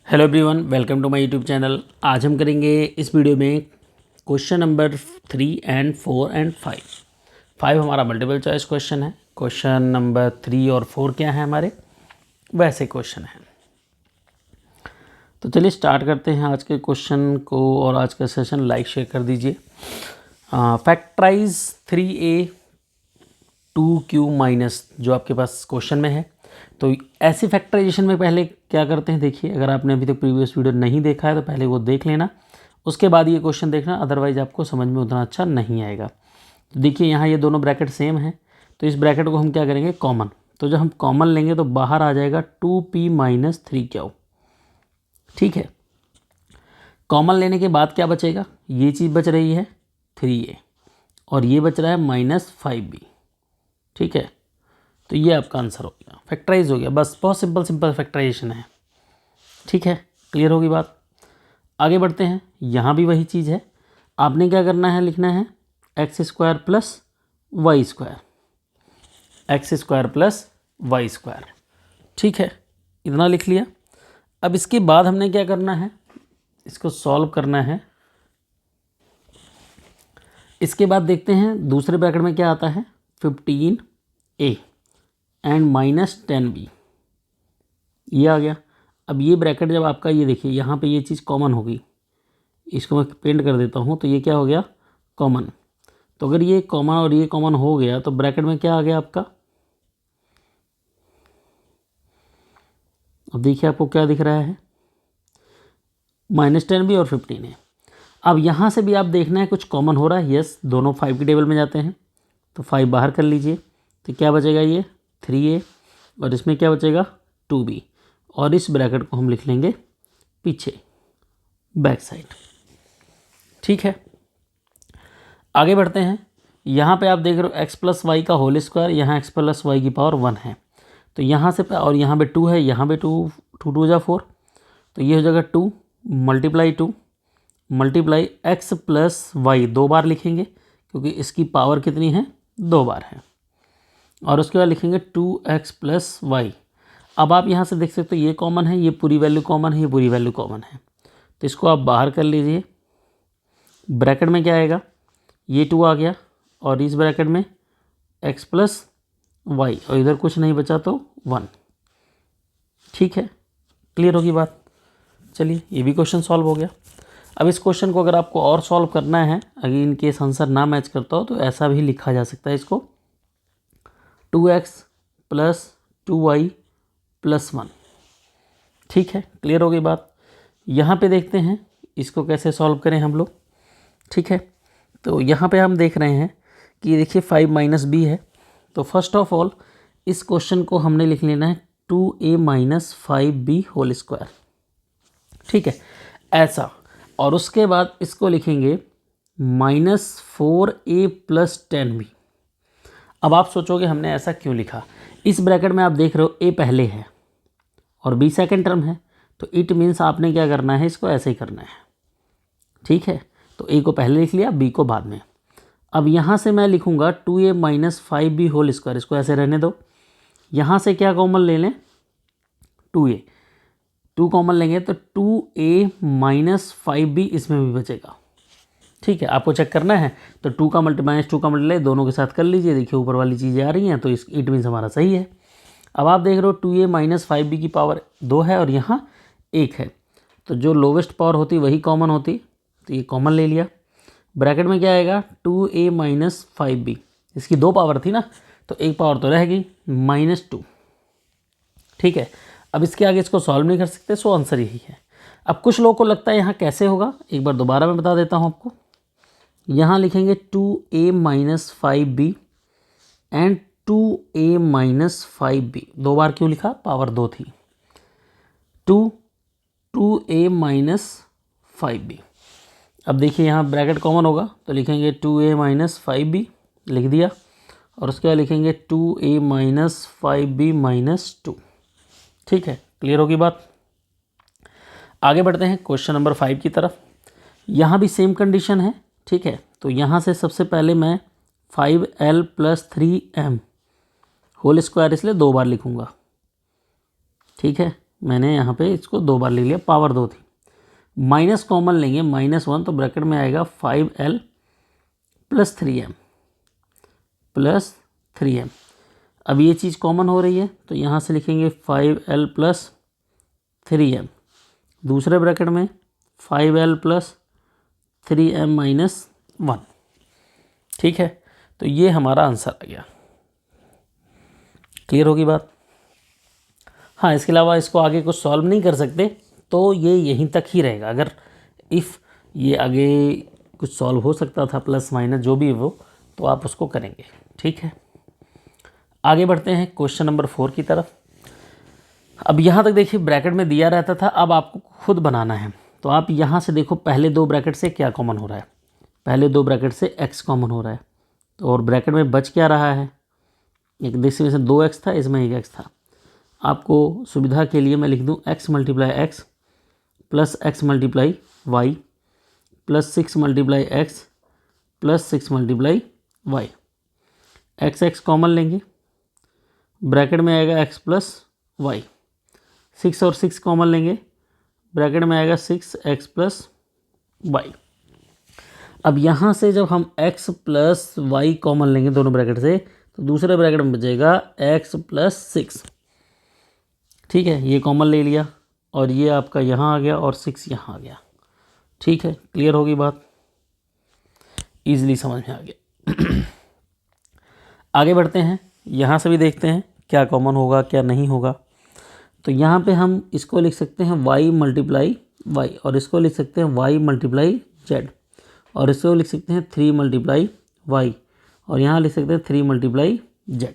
Hello everyone, welcome to my YouTube channel. आज हम करेंगे इस वीडियो में क्वेश्चन नंबर 3 एंड 4 एंड 5। 5 हमारा मल्टीपल चॉइस क्वेश्चन है। क्वेश्चन नंबर 3 और 4 क्या है हमारे वैसे क्वेश्चन हैं। तो चलिए स्टार्ट करते हैं आज के क्वेश्चन को। और आज का सेशन लाइक शेयर कर दीजिए। फैक्टराइज 3a 2q माइनस जो आपके पास क्वेश्चन में है। तो ऐसी फैक्टराइजेशन में पहले क्या करते हैं देखिए, अगर आपने अभी तक प्रीवियस वीडियो नहीं देखा है तो पहले वो देख लेना, उसके बाद ये क्वेश्चन देखना, अदरवाइज आपको समझ में उतना अच्छा नहीं आएगा। तो देखिए यहाँ ये दोनों ब्रैकेट सेम है, तो इस ब्रैकेट को हम क्या करेंगे कॉमन। तो जब हम कॉमन लेंगे तो बाहर आ जाएगा 2p माइनस 3q। ठीक है, कॉमन लेने के बाद क्या बचेगा, ये चीज़ बच रही है 3a और ये बच रहा है माइनस 5b। ठीक है, तो ये आपका आंसर हो गया, फैक्टराइज हो गया। बस बहुत सिंपल फैक्टराइजेशन है। ठीक है, क्लियर होगी बात। आगे बढ़ते हैं। यहाँ भी वही चीज़ है, आपने क्या करना है, लिखना है x square plus y square, x square plus y square. ठीक है, इतना लिख लिया। अब इसके बाद हमने क्या करना है, इसको सॉल्व करना है। इसके बाद देखते हैं दूसरे ब्रैकेट में क्या आता है, 15a एंड माइनस 10b, ये आ गया। अब ये ब्रैकेट जब आपका, ये देखिए यहाँ पे ये चीज़ कॉमन होगी, इसको मैं पेंट कर देता हूँ, तो ये क्या हो गया कॉमन। तो अगर ये कॉमन और ये कॉमन हो गया तो ब्रैकेट में क्या आ गया आपका, अब देखिए आपको क्या दिख रहा है, माइनस 10b और 15a। अब यहाँ से भी आप देखना है कुछ कॉमन हो रहा है। यस, दोनों 5 की टेबल में जाते हैं, तो 5 बाहर कर लीजिए, तो क्या बचेगा ये 3a और इसमें क्या बचेगा 2b, और इस ब्रैकेट को हम लिख लेंगे पीछे बैक साइड। ठीक है, आगे बढ़ते हैं। यहाँ पे आप देख रहे हो एक्स प्लस वाई का होल स्क्वायर, यहाँ एक्स प्लस वाई की पावर 1 है, तो यहाँ से और यहाँ पे 2 है, यहाँ पे 2 2 जा 4, तो ये हो जाएगा 2 multiply 2 multiply x plus y, 2 बार लिखेंगे क्योंकि इसकी पावर कितनी है 2 बार है, और उसके बाद लिखेंगे 2x प्लस वाई। अब आप यहाँ से देख सकते हो ये कॉमन है, ये पूरी वैल्यू कॉमन है, ये पूरी वैल्यू कॉमन है, तो इसको आप बाहर कर लीजिए। ब्रैकेट में क्या आएगा, ये 2 आ गया और इस ब्रैकेट में x प्लस वाई, और इधर कुछ नहीं बचा तो 1। ठीक है, क्लियर होगी बात। चलिए ये भी क्वेश्चन सॉल्व हो गया। अब इस क्वेश्चन को अगर आपको और सॉल्व करना है, अगर इन केस आंसर ना मैच करता हो तो ऐसा भी लिखा जा सकता है इसको, 2x प्लस 2y प्लस 1। ठीक है, क्लियर हो गई बात। यहाँ पे देखते हैं इसको कैसे सॉल्व करें हम लोग। ठीक है, तो यहाँ पे हम देख रहे हैं कि देखिए 5 माइनस बी है, तो फर्स्ट ऑफ ऑल इस क्वेश्चन को हमने लिख लेना है 2a minus 5b whole square. ठीक है, ऐसा, और उसके बाद इसको लिखेंगे माइनस 4a प्लस 10b। अब आप सोचोगे हमने ऐसा क्यों लिखा, इस ब्रैकेट में आप देख रहे हो a पहले है और b सेकेंड टर्म है, तो इट मीन्स आपने क्या करना है, इसको ऐसे ही करना है। ठीक है, तो a को पहले लिख लिया, b को बाद में। अब यहाँ से मैं लिखूँगा 2a minus 5b whole square, इसको ऐसे रहने दो। यहाँ से क्या कॉमन ले लें, 2a, 2 कॉमन लेंगे तो 2a माइनस 5b इसमें भी बचेगा। ठीक है, आपको चेक करना है तो 2 का माइनस 2 का मल्टीप्लाई दोनों के साथ कर लीजिए। देखिए ऊपर वाली चीज़ें आ रही हैं, तो इस इट मीन्स हमारा सही है। अब आप देख रहे हो 2a माइनस 5b की पावर 2 है और यहाँ 1 है, तो जो लोवेस्ट पावर होती वही कॉमन होती, तो ये कॉमन ले लिया। ब्रैकेट में क्या आएगा 2a माइनस 5b, इसकी 2 पावर थी ना, तो एक पावर तो रहेगी -2। ठीक है, अब इसके आगे इसको सॉल्व नहीं कर सकते, सो आंसर यही है। अब कुछ लोगों को लगता है यहाँ कैसे होगा, एक बार दोबारा मैं बता देता हूँ आपको। यहाँ लिखेंगे 2a minus 5b and 2a minus 5b, 2 बार क्यों लिखा, पावर 2 थी, 2a माइनस 5b। अब देखिए यहाँ ब्रैकेट कॉमन होगा तो लिखेंगे 2a माइनस 5b, लिख दिया, और उसके बाद लिखेंगे 2a माइनस 5b माइनस 2। ठीक है, क्लियर होगी बात। आगे बढ़ते हैं क्वेश्चन नंबर 5 की तरफ। यहाँ भी सेम कंडीशन है। ठीक है, तो यहाँ से सबसे पहले मैं 5l plus 3m whole square इसलिए 2 बार लिखूँगा। ठीक है, मैंने यहाँ पे इसको 2 बार ले लिया, पावर 2 थी। माइनस कॉमन लेंगे, -1, तो ब्रैकेट में आएगा 5L प्लस 3M। अब ये चीज़ कॉमन हो रही है तो यहाँ से लिखेंगे 5L प्लस 3M, दूसरे ब्रैकेट में 5L प्लस 3M माइनस 1। ठीक है, तो ये हमारा आंसर आ गया। क्लियर होगी बात? हाँ, इसके अलावा इसको आगे कुछ सॉल्व नहीं कर सकते तो ये यहीं तक ही रहेगा। अगर इफ़ ये आगे कुछ सॉल्व हो सकता था, प्लस माइनस जो भी वो, तो आप उसको करेंगे। ठीक है, आगे बढ़ते हैं क्वेश्चन नंबर 4 की तरफ। अब यहाँ तक देखिए ब्रैकेट में दिया रहता था, अब आपको खुद बनाना है। तो आप यहाँ से देखो पहले 2 ब्रैकेट से क्या कॉमन हो रहा है। पहले 2 ब्रैकेट से x कॉमन हो रहा है, तो और ब्रैकेट में बच क्या रहा है, एक देखिए इसमें 2x था, इसमें 1x था। आपको सुविधा के लिए मैं लिख दूँ x multiply x plus x multiply y plus 6 multiply x plus 6 multiply y। x common लेंगे, ब्रैकेट में आएगा x प्लस y। 6 और 6 कॉमन लेंगे, ब्रैकेट में आएगा 6x प्लस y। अब यहाँ से जब हम x प्लस y कॉमन लेंगे दोनों ब्रैकेट से, तो दूसरे ब्रैकेट में बचेगा x प्लस 6। ठीक है, ये कॉमन ले लिया और ये आपका यहाँ आ गया और 6 यहाँ आ गया। ठीक है, क्लियर होगी बात, ईजिली समझ में आ गया। आगे बढ़ते हैं, यहाँ से भी देखते हैं क्या कॉमन होगा क्या नहीं होगा। तो यहाँ पे हम इसको लिख सकते हैं y मल्टीप्लाई y, और इसको लिख सकते हैं y मल्टीप्लाई z, और इसको लिख सकते हैं 3 मल्टीप्लाई y, और यहाँ लिख सकते हैं 3 मल्टीप्लाई z।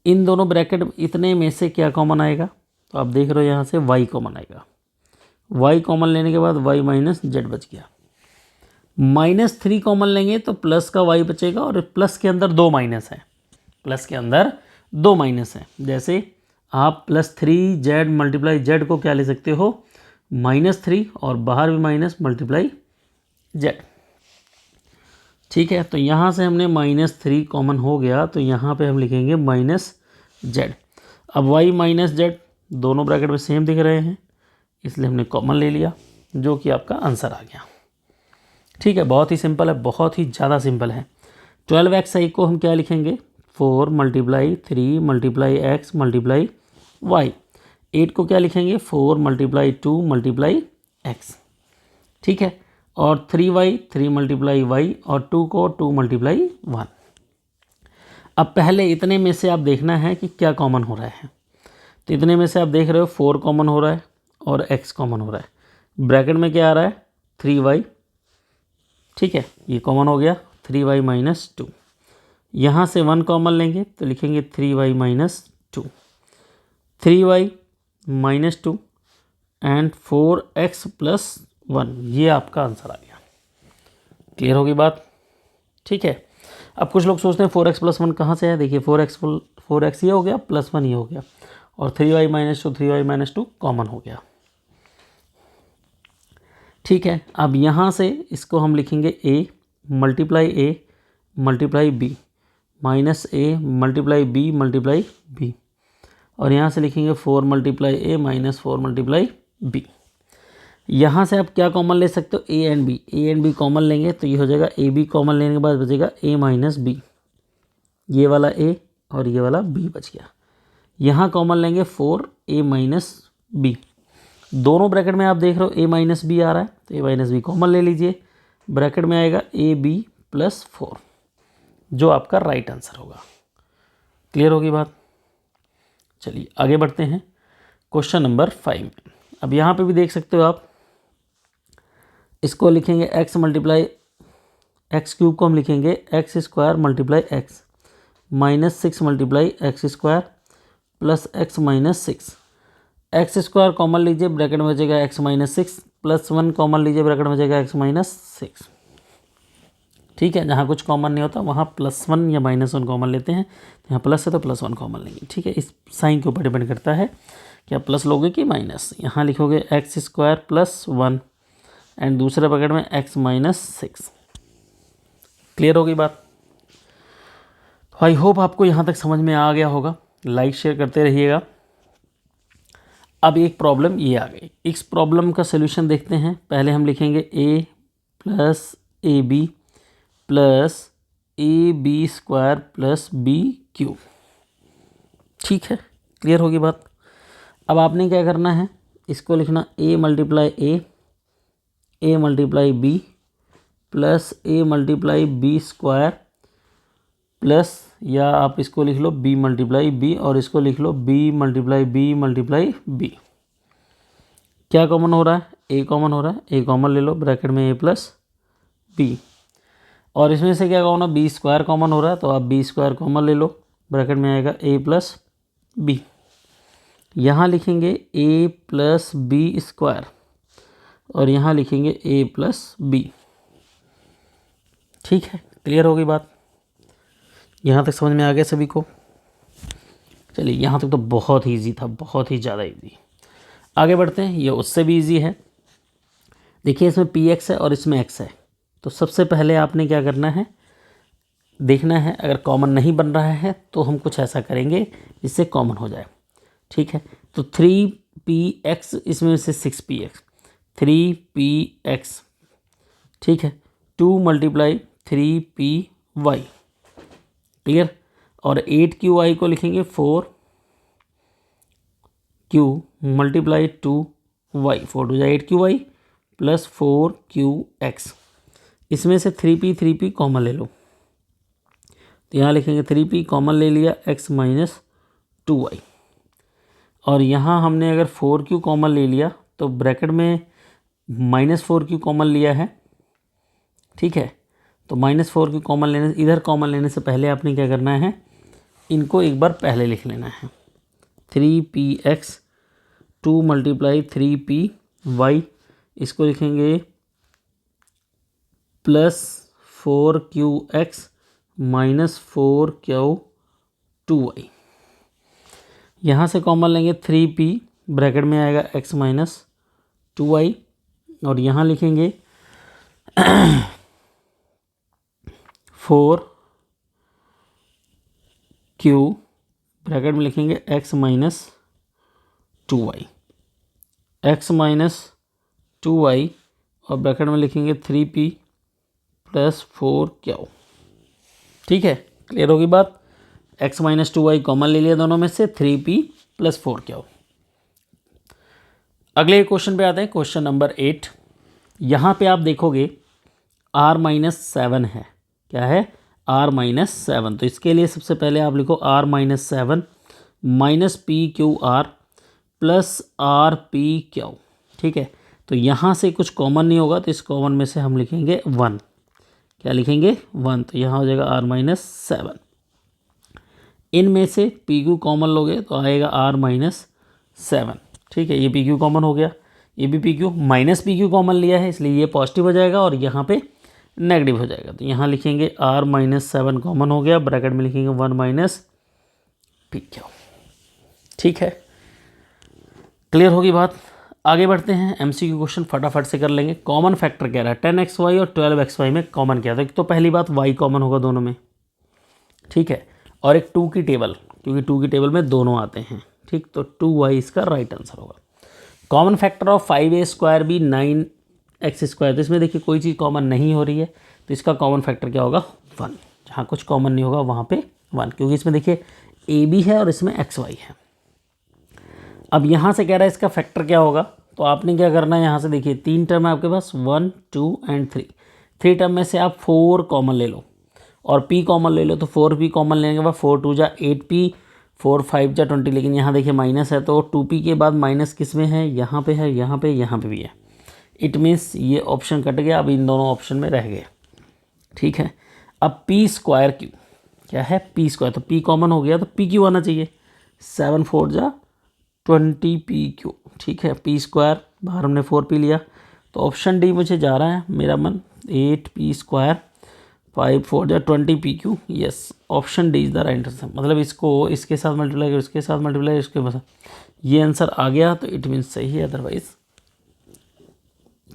इन दोनों ब्रैकेट इतने में से क्या कॉमन आएगा, तो आप देख रहे हो यहाँ से y कॉमन आएगा। y कॉमन लेने के बाद y माइनस z बच गया। -3 कॉमन लेंगे तो प्लस का y बचेगा, और प्लस के अंदर 2 माइनस है, प्लस के अंदर 2 माइनस है। जैसे आप +3z मल्टीप्लाई z को क्या ले सकते हो, -3, और बाहर भी माइनस मल्टीप्लाई z। ठीक है, तो यहाँ से हमने -3 कॉमन हो गया, तो यहाँ पे हम लिखेंगे -z। अब y माइनस z दोनों ब्रैकेट में सेम दिख रहे हैं, इसलिए हमने कॉमन ले लिया, जो कि आपका आंसर आ गया। ठीक है, बहुत ही सिंपल है, बहुत ही ज़्यादा सिंपल है। 12xi को हम क्या लिखेंगे, 4 multiply 3 multiply x multiply y। 8 को क्या लिखेंगे, 4 मल्टीप्लाई 2 मल्टीप्लाई x। ठीक है, और 3y 3 मल्टीप्लाई y, और 2 को 2 मल्टीप्लाई 1। अब पहले इतने में से आप देखना है कि क्या कॉमन हो रहा है। तो इतने में से आप देख रहे हो 4 कॉमन हो रहा है और x कॉमन हो रहा है। ब्रैकेट में क्या आ रहा है, 3y। ठीक है, ये कॉमन हो गया, 3y माइनस 2। यहाँ से 1 कॉमन लेंगे तो लिखेंगे 3y minus 2, 3y minus 2 and 4x plus 1। ये आपका आंसर आ गया। क्लियर होगी बात? ठीक है, अब कुछ लोग सोचते हैं 4x प्लस 1 कहाँ से है। देखिए 4x ये हो गया, प्लस 1 ये हो गया, और 3y minus 2 3y minus 2 common हो गया। ठीक है, अब यहाँ से इसको हम लिखेंगे a multiply b minus a multiply b multiply b, और यहाँ से लिखेंगे 4 multiply a minus 4 multiply b। यहाँ से आप क्या कॉमन ले सकते हो, a एंड b कॉमन लेंगे तो ये हो जाएगा ab कॉमन लेने के बाद बचेगा a माइनस b। ये वाला a और ये वाला b बच गया। यहाँ कॉमन लेंगे 4a माइनस b। दोनों ब्रैकेट में आप देख रहे हो a माइनस बी आ रहा है, तो a माइनस बी कॉमन ले लीजिए। ब्रैकेट में आएगा ab प्लस 4, जो आपका राइट आंसर होगा। क्लियर होगी बात? चलिए आगे बढ़ते हैं क्वेश्चन नंबर 5 में। अब यहाँ पे भी देख सकते हो आप, इसको लिखेंगे x मल्टीप्लाई एक्स क्यूब को हम लिखेंगे x square multiply x minus 6 multiply x square plus x minus 6। X square common लीजिए, ब्रैकेट में बचेगा एक्स माइनस 6, प्लस 1 कॉमन लीजिए, ब्रैकेट में बचेगा एक्स माइनस 6। ठीक है, जहाँ कुछ कॉमन नहीं होता वहाँ +1 या -1 कॉमन लेते हैं। तो यहाँ प्लस है तो +1 कॉमन लेंगे। ठीक है, इस साइन के ऊपर डिपेंड करता है कि आप प्लस लोगे कि माइनस। यहाँ लिखोगे एक्स स्क्वायर प्लस 1 एंड दूसरे ब्रैकेट में एक्स माइनस 6। क्लियर होगी बात? तो आई होप आपको यहाँ तक समझ में आ गया होगा। लाइक शेयर करते रहिएगा। अब एक प्रॉब्लम ये आ गई, इस प्रॉब्लम का सलूशन देखते हैं। पहले हम लिखेंगे a plus A B plus A B square plus B Q. ठीक है, क्लियर होगी बात। अब आपने क्या करना है, इसको लिखना a multiply A multiply B plus A multiply B square plus, या आप इसको लिख लो b मल्टीप्लाई बी और इसको लिख लो b मल्टीप्लाई बी। क्या कॉमन हो रहा है, a कॉमन हो रहा है, a कॉमन ले लो, ब्रैकेट में a प्लस बी। और इसमें से क्या कॉमन, बी स्क्वायर कॉमन हो रहा है, तो आप बी स्क्वायर कॉमन ले लो, ब्रैकेट में आएगा a प्लस बी। यहाँ लिखेंगे a प्लस बी स्क्वायर और यहाँ लिखेंगे a प्लस बी। ठीक है, क्लियर हो गई बात। यहाँ तक समझ में आ गया सभी को। चलिए, यहाँ तक तो बहुत ही ईजी था, बहुत ही ज़्यादा ईजी। आगे बढ़ते हैं, ये उससे भी ईजी है। देखिए, इसमें पी एक्स है और इसमें एक्स है, तो सबसे पहले आपने क्या करना है, देखना है अगर कॉमन नहीं बन रहा है तो हम कुछ ऐसा करेंगे जिससे कॉमन हो जाए। ठीक है, तो 3px इसमें से 6px, 3px। ठीक है, 2 मल्टीप्लाई 3py, क्लियर। और 8qy को लिखेंगे 4q multiply 2y, 4 to 8qy plus 4qx। इसमें से 3p कॉमन ले लो, तो यहाँ लिखेंगे 3p कॉमन ले लिया, x माइनस 2y। और यहाँ हमने अगर 4q कॉमन ले लिया तो ब्रैकेट में माइनस 4q कॉमन लिया है। ठीक है, तो माइनस 4q कॉमन लेने, इधर कॉमन लेने से पहले आपने क्या करना है, इनको एक बार पहले लिख लेना है। 3px 2 मल्टीप्लाई 3py, इसको लिखेंगे प्लस 4qx माइनस 4q2y। यहाँ से कॉमन लेंगे 3p, ब्रैकेट में आएगा x माइनस 2y और यहाँ लिखेंगे 4q, ब्रैकेट में लिखेंगे x minus 2y, x minus 2y और ब्रैकेट में लिखेंगे 3p प्लस 4q। ठीक है, क्लियर होगी बात। x माइनस 2y कॉमन ले लिया दोनों में से, 3p प्लस 4q। अगले क्वेश्चन पे आते हैं, क्वेश्चन नंबर 8। यहाँ पे आप देखोगे r माइनस 7 है, क्या है, r माइनस 7। तो इसके लिए सबसे पहले आप लिखो r minus 7 minus P Q R plus R P Q. ठीक है, तो यहाँ से कुछ कॉमन नहीं होगा, तो इस कॉमन में से हम लिखेंगे 1। क्या लिखेंगे, 1। तो यहाँ हो जाएगा r माइनस 7। इनमें से पी क्यू कॉमन लोगे तो आएगा r माइनस 7। ठीक है, ये पी क्यू कॉमन हो गया, ये भी P Q, minus P Q common लिया है इसलिए ये पॉजिटिव हो जाएगा और यहाँ पे नेगेटिव हो जाएगा। तो यहाँ लिखेंगे r माइनस 7 कॉमन हो गया, ब्रैकेट में लिखेंगे 1 माइनस पी क्यू। ठीक है, क्लियर होगी बात। आगे बढ़ते हैं, एमसीक्यू क्वेश्चन फटाफट से कर लेंगे। कॉमन फैक्टर कह रहा है 10xy और 12xy में कॉमन क्या था। तो पहली बात y कॉमन होगा दोनों में। ठीक है, और एक 2 की टेबल, क्योंकि 2 की टेबल में दोनों आते हैं। ठीक, तो 2y इसका राइट आंसर होगा। Common factor of 5a square भी 9x स्क्वायर। तो इसमें देखिए कोई चीज़ कॉमन नहीं हो रही है, तो इसका कॉमन फैक्टर क्या होगा, 1। जहाँ कुछ कॉमन नहीं होगा वहाँ पे 1, क्योंकि इसमें देखिए ए बी है और इसमें xy है। अब यहाँ से कह रहा है इसका फैक्टर क्या होगा, तो आपने क्या करना है, यहाँ से देखिए 3 टर्म है आपके पास, 1 2 एंड 3। 3 टर्म में से आप 4 कॉमन ले लो और p कॉमन ले लो, तो 4p कॉमन लेने के बाद 4 2 जा 8p, 4 5 जा 20। लेकिन यहाँ देखिए माइनस है, तो 2p के बाद माइनस किस में है, यहाँ पे है, यहाँ पे भी है। इट मीन्स ये ऑप्शन कट गया, अब इन दोनों ऑप्शन में रह गए। ठीक है, अब p स्क्वायर क्यू क्या है, p स्क्वायर, तो p कॉमन हो गया तो p क्यू आना चाहिए। 7 4 जा 20pq। ठीक है, p स्क्वायर बाहर हमने 4p लिया, तो ऑप्शन डी मुझे जा रहा है मेरा मन, 8p स्क्वायर 5 4 जा 20pq। Yes, option D is the right answer. मतलब इसको इसके साथ मल्टीप्लाई करो, इसके साथ मल्टीप्लाई, इसके बस ये आंसर आ गया, तो इट मीन्स सही है, अदरवाइज।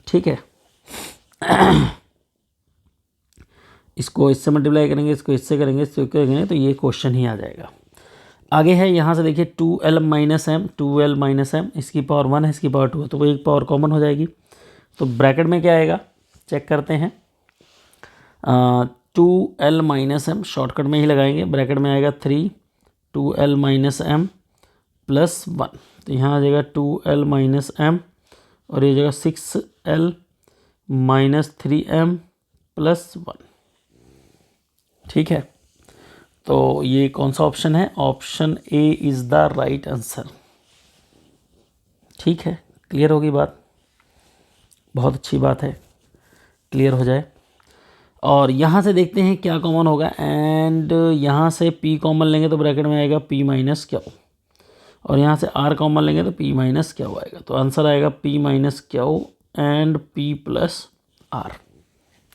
ठीक है, इसको इससे मल्टीप्लाई करेंगे, इसको इससे करेंगे, इसको करेंगे, तो ये क्वेश्चन ही आ जाएगा। आगे है यहाँ से देखिए 2l minus M, 2l minus M, इसकी पावर 1 है, इसकी पावर 2 है, तो वो एक पावर कॉमन हो जाएगी। तो ब्रैकेट में क्या आएगा चेक करते हैं। 2l माइनस एम शॉर्टकट में ही लगाएंगे, ब्रैकेट में आएगा 3 2l माइनस एम प्लस 1, तो यहाँ आ जाएगा 2l माइनस एम और ये जगह 6l माइनस 3m प्लस 1। ठीक है, तो ये कौन सा ऑप्शन है? Option A is the right answer. ठीक है, क्लियर होगी बात? बहुत अच्छी बात है, क्लियर हो जाए। और यहाँ से देखते हैं क्या कॉमन होगा, एंड यहाँ से p कॉमन लेंगे तो ब्रैकेट में आएगा p माइनस क्यू, और यहाँ से r कॉमन लेंगे तो p माइनस क्यू आएगा, तो आंसर आएगा p minus Q and p plus r।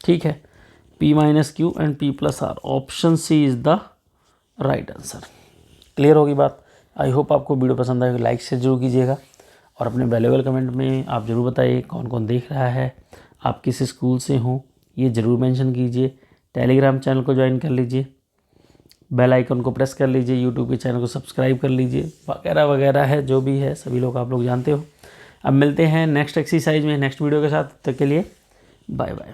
ठीक है, p minus Q and p plus r, option C is the right answer. Clear होगी बात? आई होप आपको वीडियो पसंद आएगी, लाइक शेयर जरूर कीजिएगा और अपने वैल्यूएबल कमेंट में आप ज़रूर बताइए कौन कौन देख रहा है, आप किस स्कूल से हो ये ज़रूर मेंशन कीजिए। टेलीग्राम चैनल को ज्वाइन कर लीजिए, बेल आइकन को प्रेस कर लीजिए, यूट्यूब के चैनल को सब्सक्राइब कर लीजिए, वगैरह वगैरह है जो भी है सभी लोग आप लोग जानते हो। अब मिलते हैं नेक्स्ट एक्सरसाइज में नेक्स्ट वीडियो के साथ, तब तक के लिए बाय बाय।